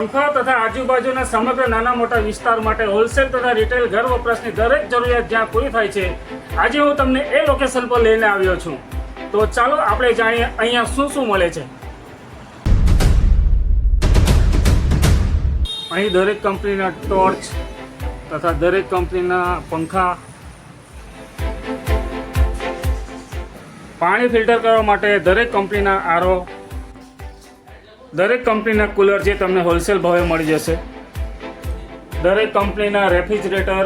પંખા તથા આજુબાજુના સમગ્ર નાના મોટા વિસ્તાર માટે હોલસેલ તથા રિટેલ ઘર વપરાશની દરેક જરૂરિયાત જ્યાં પૂરી થાય છે, આજે હું તમને એ લોકેશન પર લઈને આવ્યો છું. તો ચાલો આપણે જાણીએ અહીંયા શું શું મળે છે. અહીં દરેક કંપનીના ટોર્ચ તથા દરેક કંપનીના પંખા, પાણી ફિલ્ટર કરવા માટે દરેક કંપનીના આરો, દરેક કંપનીના કુલર જે તમને હોલસેલ ભાવે મળી જશે, દરેક કંપનીના રેફ્રિજરેટર,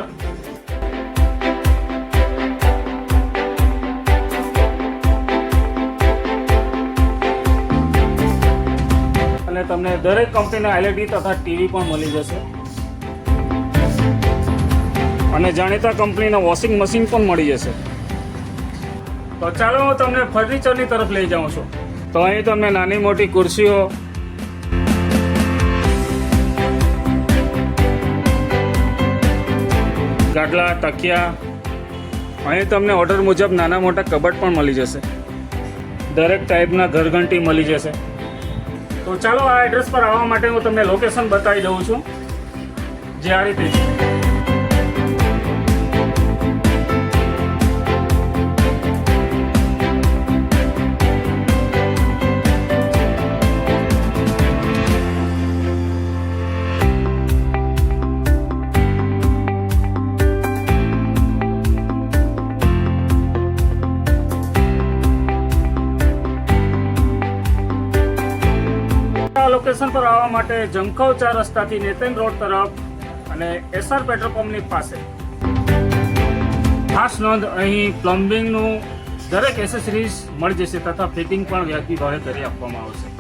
અને તમને દરેક કંપનીના LED તથા ટીવી પણ મળી જશે, અને જાણીતા કંપનીના વોશિંગ મશીન પણ મળી જશે. તો ચાલો હું તમને ફર્નિચરની તરફ લઈ જાઉં છું. તો અહીં તમને નાની મોટી ખુરશીઓ, ગાદલા, તકિયા, અહીં તમને ઓર્ડર મુજબ નાના મોટા કબાટ પણ મળી જશે. દરેક ટાઈપના ઘરઘંટી મળી જશે. તો ચાલો આ એડ્રેસ પર આવવા માટે હું તમને લોકેશન બતાવી દઉં છું, જે આ રીતે છે. લોકેશન પર આવવા માટે જમખૌ 4 રસ્તાથી નેતન રોડ તરફ અને SR પેટ્રોલ પંપની પાસે. ખાસ નોંધ, અહીં પ્લમ્બિંગનું દરેક એસેસરીઝ મળી જશે તથા ફિટિંગ પણ વ્યાજબી ભાવે કરી આપવામાં આવશે.